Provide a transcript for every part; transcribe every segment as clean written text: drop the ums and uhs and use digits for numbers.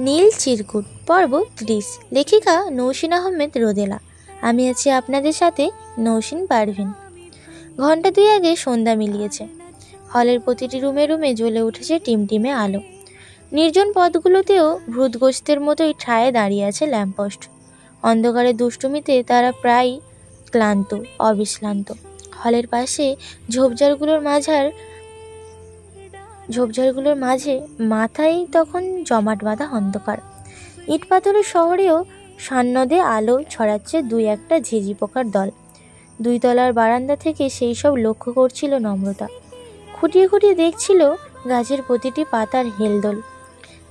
নীল চিরকুট পর্ব 30। লেখিকা নৌসিন আহমেদ রোদেলা। আমি আছি আপনাদের সাথে, নৌসিন পারভিন। ঘণ্টা 2 আগে সন্ধ্যা মিলিয়েছে। হলের প্রতিটি রুমে রুমে জ্বলে উঠেছে টিমটিমে আলো। নির্জন পথগুলোতেও ভূতগ্রস্তের মতোই ঠায়ে দাঁড়িয়ে আছে ল্যাম্পপোস্ট। অন্ধকারের দুষ্টুমিতে তারা প্রায় ক্লান্ত, অবিশ্রান্ত। হলের পাশে ঝোপঝাড়গুলোর মাঝে মাথায় তখন জমাট বাঁধা অন্ধকার। ইট পাথরের শহরেও সান্নদে আলো ছড়াচ্ছে 2-1টা ঝিঝি পোকার দল। 2 তলার বারান্দা থেকে সেই সব লক্ষ্য করছিল নম্রতা। খুঁটিয়ে খুঁটিয়ে দেখছিল গাছের প্রতিটি পাতার হেলদোল।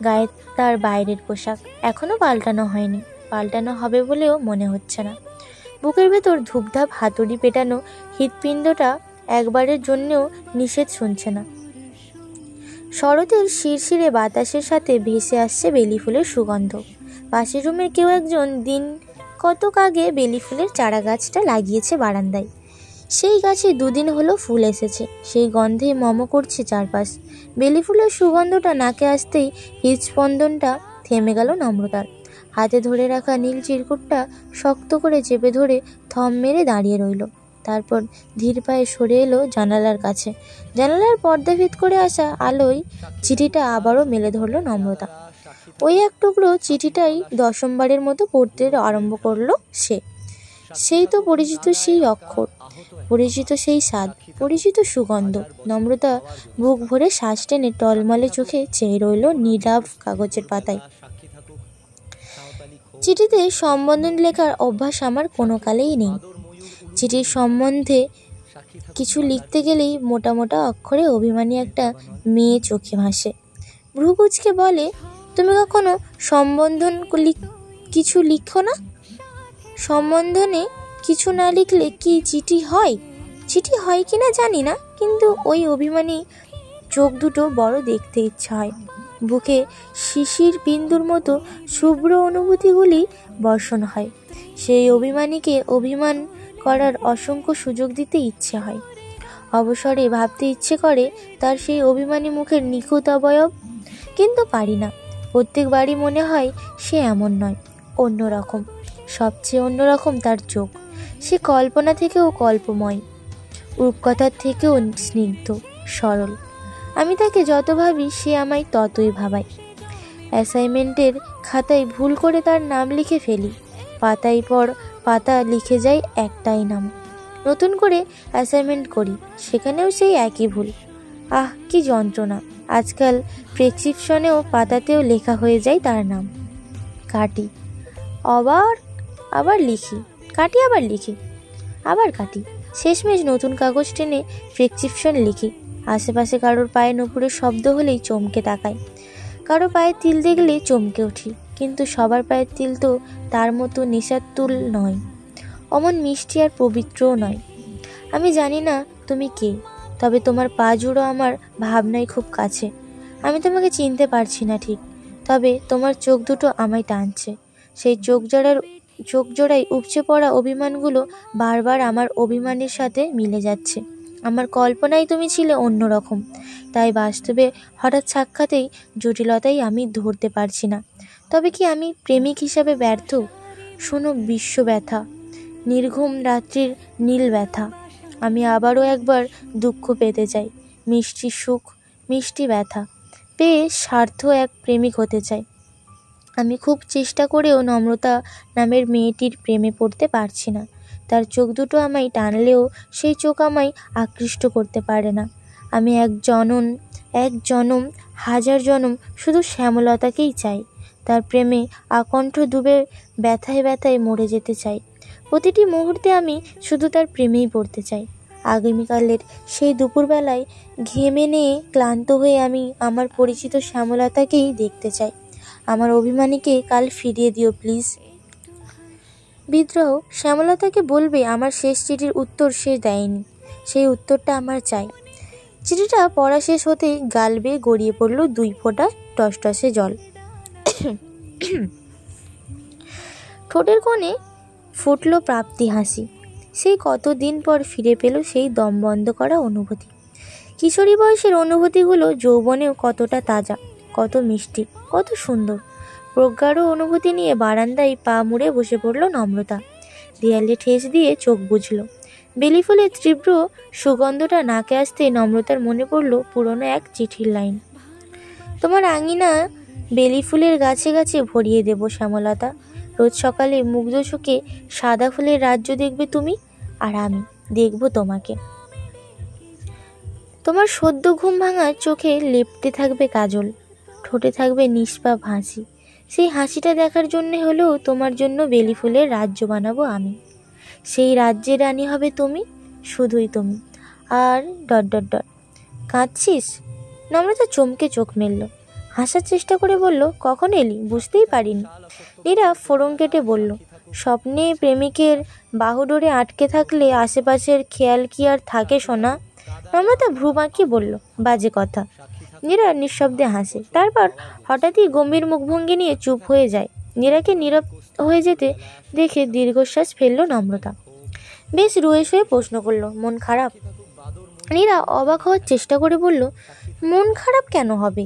গায়ে তার বাইরের পোশাক এখনো পাল্টানো হয়নি, পাল্টানো হবে বলেও মনে হচ্ছে না। বুকের ভেতর ধূপধাপ হাতুড়ি পেটানো হৃৎপিণ্ডটা একবারের জন্যও নিষেধ শুনছে না। শরতের শিরশিরে বাতাসের সাথে ভেসে আসছে বেলি ফুলের সুগন্ধ। পাশের রুমের কেউ একজন দিন কতক আগে বেলি ফুলের চারা গাছটা লাগিয়েছে বারান্দায়। সেই গাছে 2 দিন হলো ফুল এসেছে, সেই গন্ধে মম করছে চারপাশ। বেলি ফুলের সুগন্ধটা নাকে আসতেই হৃদস্পন্দনটা থেমে গেল নম্রতার। হাতে ধরে রাখা নীল চিরকুটটা শক্ত করে চেপে ধরে থম মেরে দাঁড়িয়ে রইল। তারপর ধীর পায়ে সরে এলো জানালার কাছে। জানালার পর্দা ভেদ করে আসা আলোয় চিঠিটা আবারও মেলে ধরল নম্রতা। ওই এক টুকরো চিঠিটাই 10মবারের মতো পড়তে আরম্ভ করলো সে। সেই তো পরিচিত সেই অক্ষর, পরিচিত সেই স্বাদ, পরিচিত সুগন্ধ। নম্রতা বুক ভরে শ্বাস টেনে টলমলে চোখে চেয়ে রইল নীলাভ কাগজের পাতায়। চিঠিতে সম্বোধন লেখার অভ্যাস আমার কোনো কালেই নেই। চিঠির সম্বন্ধে কিছু লিখতে গেলেই মোটা মোটা অক্ষরে অভিমানী একটা মেয়ে চোখে ভাসে। ভ্রুকুচকে বলে, তুমি কখনো সম্বোধন কিছু লিখো না? সম্বোধনে কিছু না লিখলে কি চিঠি হয়? চিঠি হয় কিনা জানি না, কিন্তু ওই অভিমানী চোখ দুটো বড় দেখতে ইচ্ছা হয়। বুকে শিশির বিন্দুর মতো শুভ্র অনুভূতিগুলি বর্ষণ হয়। সেই অভিমানীকে অভিমান করার অসংখ্য সুযোগ দিতে ইচ্ছে হয়। অবসরে ভাবতে ইচ্ছে করে তার সেই অভিমানী মুখের নিখুঁত অবয়ব, কিন্তু পারি না। প্রত্যেকবারই মনে হয় সে এমন নয়, অন্যরকম, সবচেয়ে অন্যরকম তার চোখ। সে কল্পনা থেকেও কল্পময়, রূপকথার থেকেও স্নিগ্ধ, সরল। আমি তাকে যত ভাবি সে আমায় ততই ভাবায়। অ্যাসাইনমেন্টের খাতায় ভুল করে তার নাম লিখে ফেলি। পাতায় পর পাতা লিখে যাই একটাই নাম। নতুন করে অ্যাসাইনমেন্ট করি, সেখানেও সেই একই ভুল। আহ, কি যন্ত্রণা! আজকাল প্রেসক্রিপশনেও পাতাতেও লেখা হয়ে যায় তার নাম। কাটি, আবার লিখি, কাটি, আবার লিখি, আবার কাটি। শেষমেশ নতুন কাগজ টেনে প্রেসক্রিপশন লিখি। আশেপাশে কারোর পায়ে নুপুরের শব্দ হলেই চমকে তাকাই, কারো পায়ের তিল দেখলেই চমকে উঠি। কিন্তু সবার পায়ের তিল তো তার মতো নেশার তুল নয়, অমন মিষ্টি আর পবিত্রও নয়। আমি জানি না তুমি কে, তবে তোমার পা জুড়ো আমার ভাবনায় খুব কাছে। আমি তোমাকে চিনতে পারছি না ঠিক, তবে তোমার চোখ দুটো আমায় টানছে। সেই চোখ জোড়ায় উপচে পড়া অভিমানগুলো বারবার আমার অভিমানের সাথে মিলে যাচ্ছে। আমার কল্পনায় তুমি ছিলে অন্যরকম, তাই বাস্তবে হঠাৎ সাক্ষাতেই জটিলতাই আমি ধরতে পারছি না। তবে কি আমি প্রেমিক হিসাবে ব্যর্থ? শোনো বিশ্ব ব্যথা, নির্ঘুম রাত্রির নীল ব্যথা। আমি আবারও একবার দুঃখ পেতে চাই, মিষ্টি সুখ, মিষ্টি ব্যথা পেয়ে স্বার্থ এক প্রেমিক হতে চাই। আমি খুব চেষ্টা করেও নম্রতা নামের মেয়েটির প্রেমে পড়তে পারছি না। তার চোখ দুটো আমায় টানলেও সেই চোখ আমায় আকৃষ্ট করতে পারে না। আমি এক জনম, হাজার জনম শুধু শ্যামলতাকেই চাই। তার প্রেমে আকণ্ঠ ডুবে ব্যথায় ব্যথায় মরে যেতে চাই। প্রতিটি মুহূর্তে আমি শুধু তার প্রেমেই পড়তে চাই। আগামীকালের সেই দুপুরবেলায় ঘেমে নিয়ে ক্লান্ত হয়ে আমি আমার পরিচিত শ্যামলতাকেই দেখতে চাই। আমার অভিমানীকে কাল ফিরিয়ে দিও প্লিজ। বিদ্রোহ। শ্যামলতাকে বলবে আমার শেষ চিঠির উত্তর সে দেয়নি, সেই উত্তরটা আমার চাই। চিঠিটা পড়া শেষ হতেই গাল বেয়ে গড়িয়ে পড়ল 2 ফোঁটা টসটসে জল। ঠোঁটের কোণে ফুটল প্রাপ্তি হাসি। সেই কতদিন পর ফিরে পেল সেই দম বন্ধ করা অনুভূতি। কিশোরী বয়সের অনুভূতিগুলো যৌবনেও কতটা তাজা, কত মিষ্টি, কত সুন্দর। প্রজ্ঞারও অনুভূতি নিয়ে বারান্দায় পা মুড়ে বসে পড়ল নম্রতা। দেয়ালে ঠেস দিয়ে চোখ বুঝল। বেলি ফুলের তীব্র সুগন্ধটা নাকে আসতে নম্রতার মনে পড়ল পুরনো এক চিঠির লাইন। তোমার আঙিনা বেলি ফুলের গাছে গাছে ভরিয়ে দেব শ্যামলতা। রোজ সকালে মুগ্ধ চোখে সাদা ফুলের রাজ্য দেখবে তুমি, আর আমি দেখব তোমাকে। তোমার সদ্য ঘুম ভাঙা চোখে লেপ্টে থাকবে কাজল, ঠোঁটে থাকবে নিষ্পাপ হাসি। সেই হাসিটা দেখার জন্যে হলেও তোমার জন্য বেলি ফুলের রাজ্য বানাবো আমি। সেই রাজ্যের রানী হবে তুমি, শুধুই তুমি। আর ডট ডট ডট। কাঁদছিস? নম্রতা চমকে চোখ মেলল, হাসার চেষ্টা করে বলল, কখন এলি? বুঝতেই পারিনি। নীরা ফোড়ন কেটে বলল, স্বপ্নে প্রেমিকের বাহুডোরে আটকে থাকলে আশেপাশের খেয়াল কি আর থাকে সোনা? নম্রতা ভ্রু বাঁকিয়ে বলল, বাজে কথা। নীরা নিঃশব্দে হাসে, তারপর হঠাৎই গম্ভীর মুখভঙ্গি নিয়ে চুপ হয়ে যায়। নীরাকে নীরব হয়ে যেতে দেখে দীর্ঘশ্বাস ফেলল নম্রতা। বেশ রুয়ে শুয়ে প্রশ্ন করল, মন খারাপ? নীরা অবাক হওয়ার চেষ্টা করে বলল, মন খারাপ কেন হবে?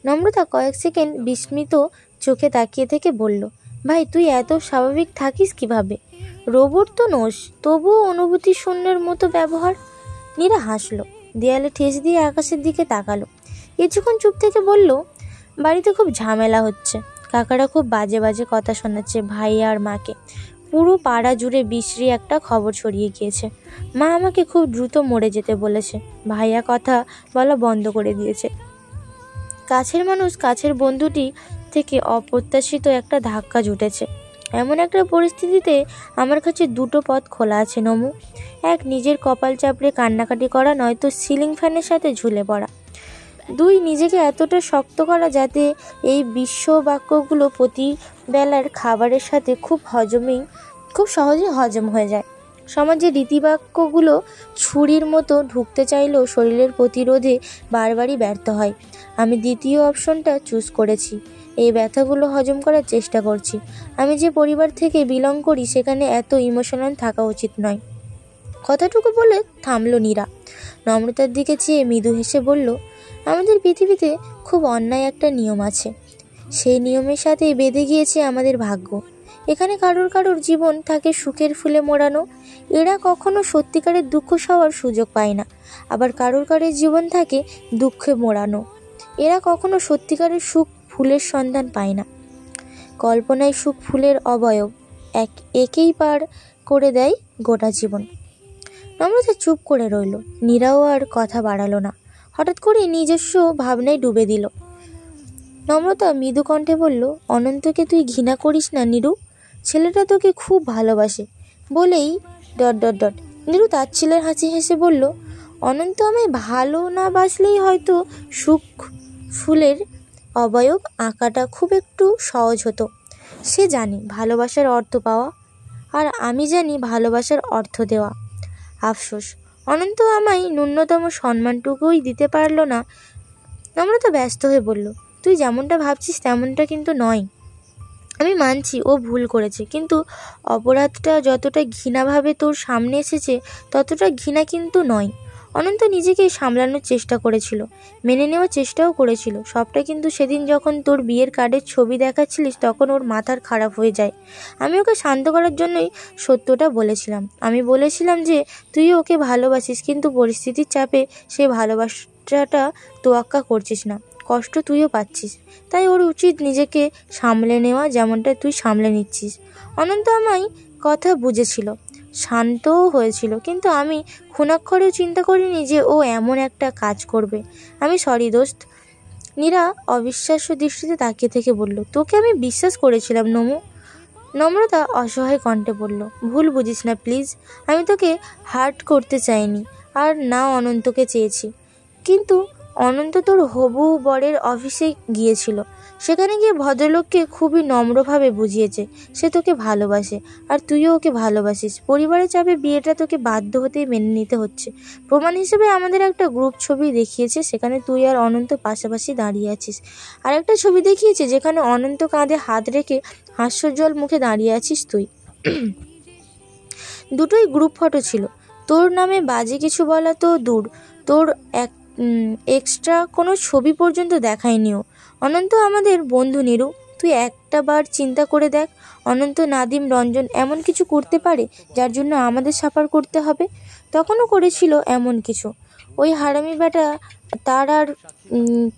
নম্রতা কয়েক সেকেন্ড বিস্মিত চোখে তাকিয়ে থেকে বলল, ভাই তুই এত স্বাভাবিক থাকিস কিভাবে? রোবট তো নোস, তবুও অনুভূতি শূন্যের মতো ব্যবহার। নীরা হাসলো, দেয়ালে ঠেস দিয়ে আকাশের দিকে তাকালো। কিছুক্ষণ চুপ থেকে বলল, বাড়িতে খুব ঝামেলা হচ্ছে। কাকারা খুব বাজে বাজে কথা শোনাচ্ছে ভাই আর মাকে। পুরো পাড়া জুড়ে বিশ্রী একটা খবর ছড়িয়ে গিয়েছে। মা আমাকে খুব দ্রুত মরে যেতে বলেছে, ভাইয়া কথা বলা বন্ধ করে দিয়েছে। কাছের মানুষ, কাছের বন্ধুটি থেকে অপ্রত্যাশিত একটা ধাক্কা জুটেছে। এমন একটা পরিস্থিতিতে আমার কাছে দুটো পথ খোলা আছে নমু। এক, নিজের কপাল চাপড়ে কান্নাকাটি করা, নয়তো সিলিং ফ্যানের সাথে ঝুলে পড়া। দুই, নিজেকে এতটা শক্ত করা যাতে এই বিশ্ব বাক্যগুলো প্রতিবেলার খাবারের সাথে খুব সহজে হজম হয়ে যায়। সমাজের রীতিবাক্যগুলো ছুরির মতো ঢুকতে চাইলেও শরীরের প্রতিরোধে বারবারই ব্যর্থ হয়। আমি দ্বিতীয় অপশনটা চুজ করেছি। এই ব্যথাগুলো হজম করার চেষ্টা করছি। আমি যে পরিবার থেকে বিলং করি সেখানে এত ইমোশনাল থাকা উচিত নয়। কথাটুকু বলে থামলো নীরা। নম্রতার দিকে চেয়ে মৃদু হেসে বলল, আমাদের পৃথিবীতে খুব অন্যায় একটা নিয়ম আছে। সেই নিয়মের সাথেই বেঁধে গিয়েছে আমাদের ভাগ্য। এখানে কারোর জীবন থাকে সুখের ফুলে মোড়ানো, এরা কখনো সত্যিকারের দুঃখ সওয়ার সুযোগ পায় না। আবার কারোর জীবন থাকে দুঃখে মোড়ানো, এরা কখনো সত্যিকারের সুখ ফুলের সন্ধান পায় না। কল্পনায় সুখ ফুলের অবয়ব, একেই পার করে দেয় গোটা জীবন। নম্রতা চুপ করে রইল। নীরাও আর কথা বাড়ালো না, হঠাৎ করে নিজস্ব ভাবনায় ডুবে দিল। নম্রতা মৃদু কণ্ঠে বলল, অনন্তকে তুই ঘৃণা করিস না নীরু, ছেলেটা তোকে খুব ভালোবাসে বলেই ডট ডট ডট। নীরু তাচ্ছিল্যের হাসি হেসে বলল, অনন্ত আমায় ভালো না বাসলেই হয়তো সুখ ফুলের অবয়ব আঁকাটা খুব একটু সহজ হতো। সে জানে ভালোবাসার অর্থ পাওয়া, আর আমি জানি ভালোবাসার অর্থ দেওয়া। আফসোস, অনন্ত আমায় ন্যূনতম সম্মানটুকুই দিতে পারল না। নম্রতা ব্যস্ত হয়ে বলল, তুই যেমনটা ভাবছিস তেমনটা কিন্তু নয়। আমি মানছি ও ভুল করেছে, কিন্তু অপরাধটা যতটা ঘৃণাভাবে তোর সামনে এসেছে ততটা ঘৃণা কিন্তু নয়। অনন্ত নিজেকে সামলানোর চেষ্টা করেছিল, মেনে নেওয়ার চেষ্টাও করেছিল সবটা, কিন্তু সেদিন যখন তোর বিয়ের কার্ডের ছবি দেখাচ্ছিলিস তখন ওর মাথার খারাপ হয়ে যায়। আমি ওকে শান্ত করার জন্যই সত্যটা বলেছিলাম। আমি বলেছিলাম যে তুই ওকে ভালোবাসিস, কিন্তু পরিস্থিতির চাপে সেই ভালোবাসাটা তোয়াক্কা করছিস না, কষ্ট তুইও পাচ্ছিস। তাই ওর উচিত নিজেকে সামলে নেওয়া, যেমনটা তুই সামলে নিচ্ছিস। অনন্ত আমায় কথা বুঝেছিল, শান্তও হয়েছিল, কিন্তু আমি ক্ষুণাক্ষরেও চিন্তা করিনি যে ও এমন একটা কাজ করবে। আমি সরি দোস্ত। নীরা অবিশ্বাস্য দৃষ্টিতে তাকিয়ে থেকে বলল, তোকে আমি বিশ্বাস করেছিলাম নমু। নম্রতা অসহায় কণ্ঠে বলল, ভুল বুঝিস না প্লিজ। আমি তোকে হার্ট করতে চাইনি, আর না অনন্তকে চেয়েছি। কিন্তু অনন্ত তোর হবু বরের অফিসে গিয়েছিল, সেখানে গিয়ে ভদ্রলোককে খুবই নম্রভাবে বুঝিয়েছে সে তোকে ভালোবাসে, আর তুইও ওকে ভালোবাসিস। পরিবারের চাপে বিয়েটা তোকে বাধ্য হতেই মেনে নিতে হচ্ছে। প্রমাণ হিসেবে আমাদের একটা গ্রুপ ছবি দেখিয়েছে, সেখানে তুই আর অনন্ত পাশাপাশি দাঁড়িয়ে আছিস। আর একটা ছবি দেখিয়েছে যেখানে অনন্ত কাঁধে হাত রেখে হাস্যজ্জ্বল মুখে দাঁড়িয়ে আছিস তুই। দুটোই গ্রুপ ফটো ছিল। তোর নামে বাজে কিছু বলা তো দূর, তোর এক্সট্রা কোনো ছবি পর্যন্ত দেখায়নিও। অনন্ত আমাদের বন্ধু নীরু, তুই তুই একটা বার চিন্তা করে দেখ, অনন্ত, নাদিম, রঞ্জন এমন কিছু করতে পারে যার জন্য আমাদের সাফার করতে হবে? তখনও করেছিল এমন কিছু। ওই হারামি বেটা তার আর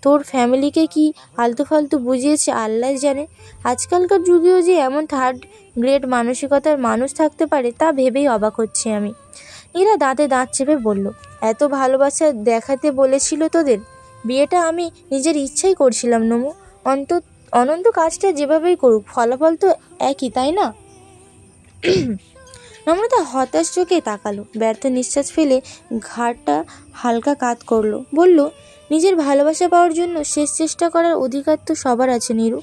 তোর ফ্যামিলিকে কি আলতু ফালতু বুঝিয়েছে আল্লাহ জানে। আজকালকার যুগেও যে এমন থার্ড গ্রেড মানসিকতার মানুষ থাকতে পারে তা ভেবেই অবাক হচ্ছি আমি। নীরা দাঁতে দাঁত চেপে বলল, এত ভালোবাসা দেখাতে বলেছিল তোদের? বিয়েটা আমি নিজের ইচ্ছাই করছিলাম নমু। অনন্ত কাজটা যেভাবেই করুক, ফলাফল তো একই, তাই না? নম্রতা হতাশ চোখে তাকালো, ব্যর্থ নিঃশ্বাস ফেলে ঘাড়টা হালকা কাত করলো, বলল, নিজের ভালোবাসা পাওয়ার জন্য শেষ চেষ্টা করার অধিকার তো সবার আছে নীরু।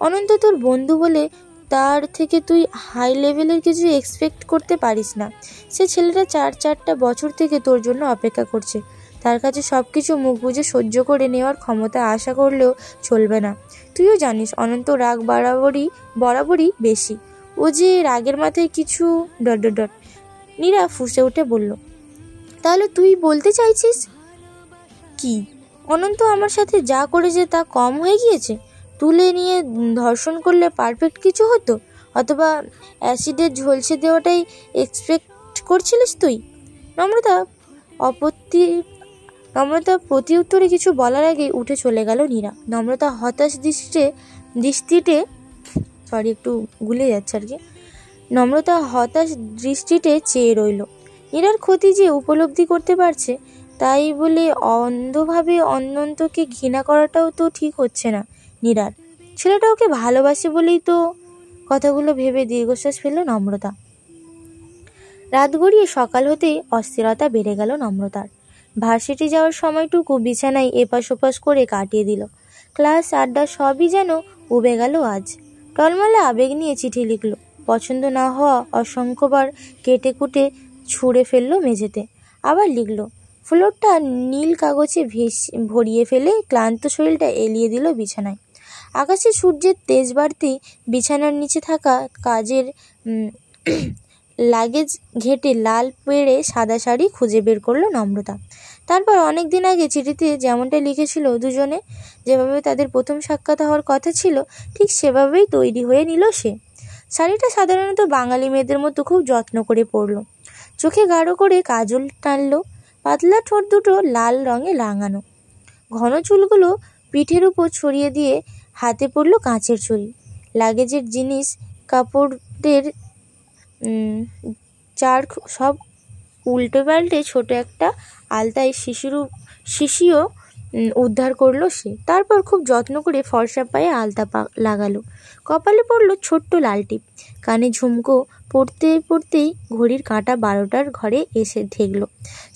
অনন্ত তোর বন্ধু বলে তার থেকে তুই হাই লেভেলের কিছু এক্সপেক্ট করতে পারিস না। সে ছেলেটা চারটা বছর থেকে তোর জন্য অপেক্ষা করছে। তার কাছে সব কিছু মুখ বুজে সহ্য করে নেওয়ার ক্ষমতা আশা করলেও চলবে না। তুইও জানিস অনন্ত রাগ বরাবরই বেশি। ও যে রাগের মাথায় কিছু ... নীরা ফুঁসে উঠে বলল, তাহলে তুই বলতে চাইছিস কি অনন্ত আমার সাথে যা করেছে তা কম হয়ে গিয়েছে? তুলে নিয়ে ধর্ষণ করলে পারফেক্ট কিছু হতো, অথবা অ্যাসিডে ঝলসে দেওয়াটাই এক্সপেক্ট করছিলিস তুই? নম্রতা প্রতি উত্তরে কিছু বলার আগে উঠে চলে গেল নীরা। নম্রতা হতাশ দৃষ্টিতে চেয়ে রইল। নীরার ক্ষতি যে উপলব্ধি করতে পারছে, তাই বলে অন্ধভাবে অনন্তকে ঘৃণা করাটাও তো ঠিক হচ্ছে না নীরার। ছেলেটা ওকে ভালোবাসে বলেই তো। কথাগুলো ভেবে দীর্ঘশ্বাস ফেলল নম্রতা। রাত গড়িয়ে সকাল হতেই অস্থিরতা বেড়ে গেল নম্রতার। ভার্সিটি যাওয়ার সময়টুকু বিছানায় এপাশ ওপাশ করে কাটিয়ে দিল। ক্লাস, আড্ডা সবই যেন উবে গেল আজ। টলমলে আবেগ নিয়ে চিঠি লিখল। পছন্দ না হওয়া অসংখ্যবার কেটে কুটে ছুঁড়ে ফেললো মেঝেতে। আবার লিখল। ফ্লোরটা নীল কাগজে ভরিয়ে ফেলে ক্লান্ত শরীরটা এলিয়ে দিল বিছানায়। আকাশে সূর্যের তেজ বাড়তেই বিছানার নিচে থাকা কাজের লাগেজ ঘেটে লাল পেড়ে সাদা শাড়ি খুঁজে বের করলো নম্রতা। তারপর অনেক দিন আগে চিঠিতে যেমনটা লিখেছিল দুজনে, যেভাবে তাদের প্রথম সাক্ষাৎ হওয়ার কথা ছিল, ঠিক সেভাবেই তৈরি হয়ে নিল সে। শাড়িটা সাধারণত বাঙালি মেয়েদের মতো খুব যত্ন করে পরল। চোখে গাঢ় করে কাজল টানলো, পাতলা ঠোঁট দুটো লাল রঙে রাঙানো। ঘন চুলগুলো পিঠের উপর ছড়িয়ে দিয়ে হাতে পড়ল কাঁচের ছড়ি। লাগেজের জিনিস কাপড়ের চার সব উল্টে পাল্টে ছোট একটা আলতায় শিশিও উদ্ধার করলো সে। তারপর খুব যত্ন করে ফর্সা পায়ে আলতা লাগালো। কপালে পড়লো ছোট্ট লাল টিপ। কানে ঝুমকো পড়তেই ঘড়ির কাঁটা 12টার ঘরে এসে ঠেকলো।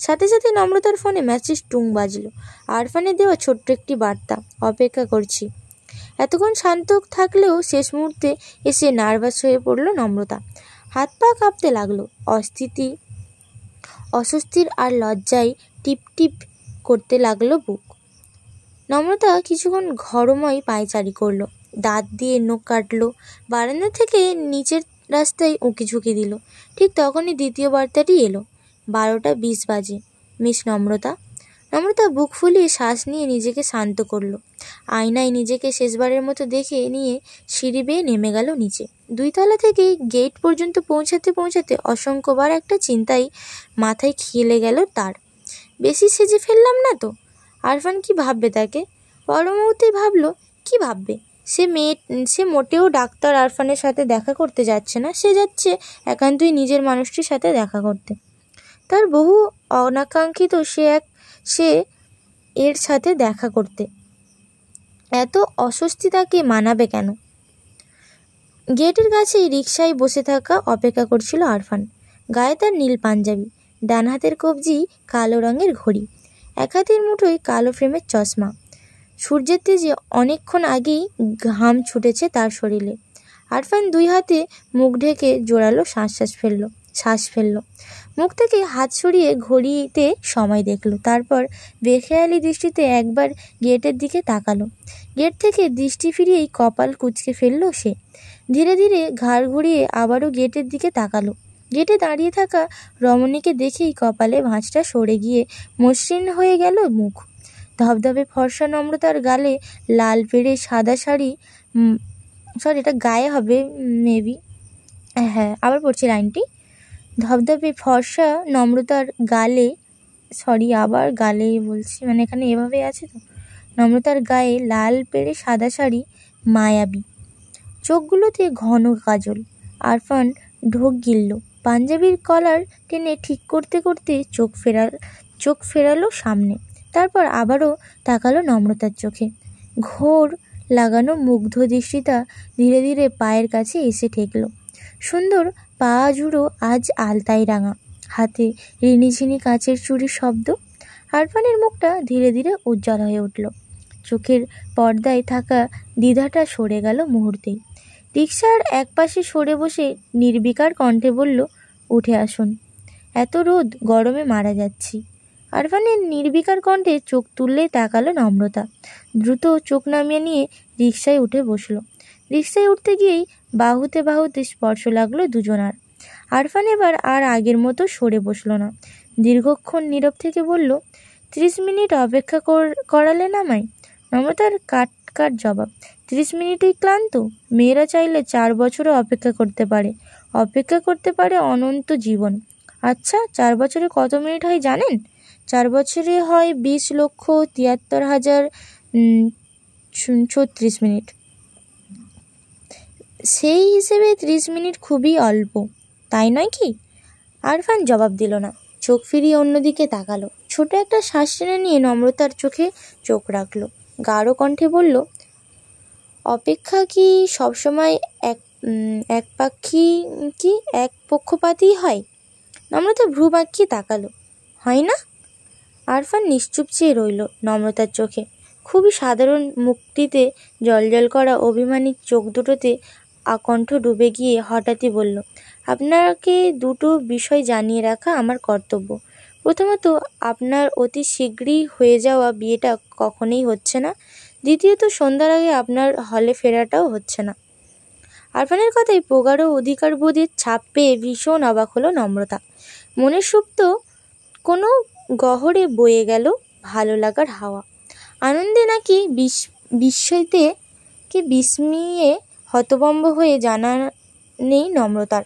সাথে সাথে নম্রতার ফোনে মেসেজ টুং বাজলো। আরফানের দেওয়া ছোট্ট একটি বার্তা, অপেক্ষা করছি। এতক্ষণ শান্ত থাকলেও শেষ মুহূর্তে এসে নার্ভাস হয়ে পড়ল নম্রতা। হাত পা কাঁপতে লাগলো। অস্বস্তির আর লজ্জায় টিপ টিপ করতে লাগলো বুক। নম্রতা কিছুক্ষণ ঘরময় পায়চারি করলো, দাঁত দিয়ে নখ কাটলো, বারান্দা থেকে নিচের রাস্তায় উঁকি ঝুঁকি দিল। ঠিক তখনই দ্বিতীয় বার্তাটি এলো। 12:20 বাজে, মিস নম্রতা। নম্রতা বুক ফুলিয়ে শ্বাস নিয়ে নিজেকে শান্ত করলো। আয়নায় নিজেকে শেষবারের মতো দেখে নিয়ে সিঁড়ি বেয়ে নেমে গেল নিচে। 2 তলা থেকে গেট পর্যন্ত পৌঁছাতে অসংখ্যবার একটা চিন্তাই মাথায় খেলে গেল তার। বেশি সেজে ফেললাম না তো? আরফান কি ভাববে তাকে? পর মুহূর্তেই ভাবলো, কি ভাববে? সে মোটেও ডাক্তার আরফানের সাথে দেখা করতে যাচ্ছে না। সে যাচ্ছে একান্তই নিজের মানুষটির সাথে দেখা করতে। তার বহু অনাকাঙ্ক্ষিত সে এর সাথে দেখা করতে। এত অস্বস্তি তাকে মানাবে কেন? গেটের কাছেই রিকশায় বসে থাকা অপেক্ষা করছিল আরফান। গায়ে তার নীল পাঞ্জাবি, ডান হাতের কবজি কালো রঙের ঘড়ি, এক হাতের মুঠোয় কালো ফ্রেমের চশমা। সূর্যের তেজে অনেকক্ষণ আগেই ঘাম ছুটেছে তার শরীরে। আরফান 2 হাতে মুখ ঢেকে জোরালো শ্বাস ফেলল। মুখ থেকে হাত সরিয়ে ঘড়িতে সময় দেখল। তারপর বেখেয়ালি দৃষ্টিতে একবার গেটের দিকে তাকালো। গেট থেকে দৃষ্টি ফিরিয়েই কপাল কুঁচকে ফেলল সে। ধীরে ধীরে ঘাড় ঘুরিয়ে আবারও গেটের দিকে তাকালো। গেটে দাঁড়িয়ে থাকা রমণীকে দেখেই কপালে ভাঁজটা সরে গিয়ে মসৃণ হয়ে গেল মুখ। ধবধবে ফর্সা নম্রতার গালে লাল পেড়ে সাদা শাড়ি সরি এটা গায়ে হবে মেবি। হ্যাঁ, আবার পড়ছি লাইনটি। ধবধবে ফর্সা নম্রতার গালে, সরি আবার গালে বলছি, মানে এখানে এভাবে আছে তো। নম্রতার গায়ে লাল পেড়ে সাদা শাড়ি, মায়াবী চোখগুলোতে ঘন কাজল। আরফান ঢোক গিলল, পাঞ্জাবির কলার টেনে ঠিক করতে করতে চোখ ফেরালো সামনে। তারপর আবারও তাকালো নম্রতার চোখে। ঘোর লাগানো মুগ্ধ দৃষ্টিটা ধীরে ধীরে পায়ের কাছে এসে ঠেকল। সুন্দর পা জুড়ো আজ আলতাই রাঙা, হাতে রিনিঝিনি কাচের চুড়ির শব্দ। আরফানের মুখটা ধীরে ধীরে উজ্জ্বল হয়ে উঠল। চোখের পর্দায় থাকা দ্বিধাটা সরে গেল মুহূর্তেই। রিকশার একপাশে সরে বসে নির্বিকার কণ্ঠে বলল, উঠে আসুন, এত রোদ, গরমে মারা যাচ্ছি। আরফানের নির্বিকার কণ্ঠে চোখ তুললেই তাকালো নম্রতা। দ্রুত চোখ নামিয়ে নিয়ে রিকশায় উঠে বসলো। রিকশায় উঠতে গিয়েই বাহুতে বাহুতে স্পর্শ লাগলো দুজনার। আরফান এবার আর আগের মতো সরে বসলো না, দীর্ঘক্ষণ নীরব থেকে বলল, 30 মিনিট অপেক্ষা করালেন আমায়। নম্রতার কাট জবাব, 30 মিনিটেই ক্লান্ত? মেয়েরা চাইলে 4 বছরও অপেক্ষা করতে পারে অনন্ত জীবন। আচ্ছা, 4 বছরে কত মিনিট হয় জানেন? 4 বছরে হয় 20,73,36 মিনিট। সেই হিসেবে 30 মিনিট খুবই অল্প, তাই নয় কি? আরফান জবাব দিল না, চোখ ফিরিয়ে অন্যদিকে তাকালো। ছোট একটা শ্বাস টেনে নিয়ে নম্রতার চোখে চোখ রাখলো। গাঢ় কণ্ঠে বলল, অপেক্ষা কি সবসময় এক পক্ষপাতই হয়? নম্রতা ভ্রু বাঁকিয়ে তাকালো, হয় না? আরফান নিশ্চুপ চেয়ে রইল নম্রতার চোখে। খুবই সাধারণ মুখটিতে জলজল করা অভিমানী চোখ দুটোতে আকণ্ঠ ডুবে গিয়ে হঠাৎই বলল, আপনাকে দুটো বিষয় জানিয়ে রাখা আমার কর্তব্য। প্রথমত, আপনার অতি শীঘ্রই হয়ে যাওয়া বিয়েটা কখনোই হচ্ছে না। দ্বিতীয়ত, সন্ধ্যার আগে আপনার হলে ফেরাটাও হচ্ছে না। আরফানের কথায় প্রগাঢ় অধিকারবোধের ছাপ পেয়ে ভীষণ অবাক হলো নম্রতা। মনের সুপ্ত কোনো গহরে বয়ে গেল ভালো লাগার হাওয়া। আনন্দে নাকি বিস্ময়ে হতভম্ব হয়ে জানা নেই নম্রতার।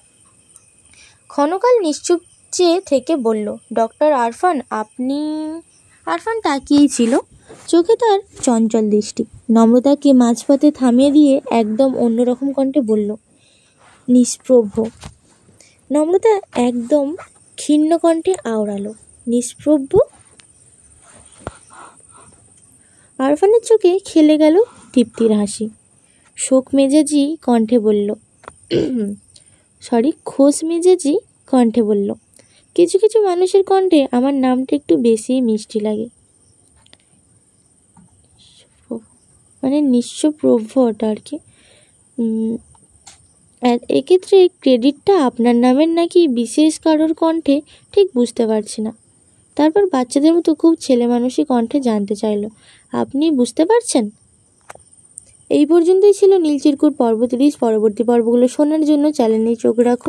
ক্ষণকাল নিশ্চুপ চেয়ে থেকে বলল, ডক্টর আরফান, আপনি? আরফান তাকিয়েই ছিল, চোখে তার চঞ্চল দৃষ্টি। নম্রতাকে মাঝপথে থামিয়ে দিয়ে একদম অন্যরকম কণ্ঠে বলল, নিষ্প্রভ। নম্রতা একদম ক্ষীণ কণ্ঠে আওড়ালো, নিষ্প্রভ? আরফানের চোখে খেলে গেল তৃপ্তির হাসি। খোশ মেজাজি কণ্ঠে বলল, কিছু কিছু মানুষের কণ্ঠে আমার নামটা একটু বেশি মিষ্টি লাগে। মানে নিঃস্বপ্রভ ওটা আর কি। এক্ষেত্রে ক্রেডিটটা আপনার নামের নাকি বিশেষ কারোর কণ্ঠে, ঠিক বুঝতে পারছি না। তারপর বাচ্চাদের মতো খুব ছেলে মানুষই কণ্ঠে জানতে চাইল, আপনি বুঝতে পারছেন? এই পর্যন্তই ছিল নীলচিরকুট পর্ব 30। পরবর্তী পর্বগুলো শোনার জন্য চ্যানেলে চোখ রাখুন।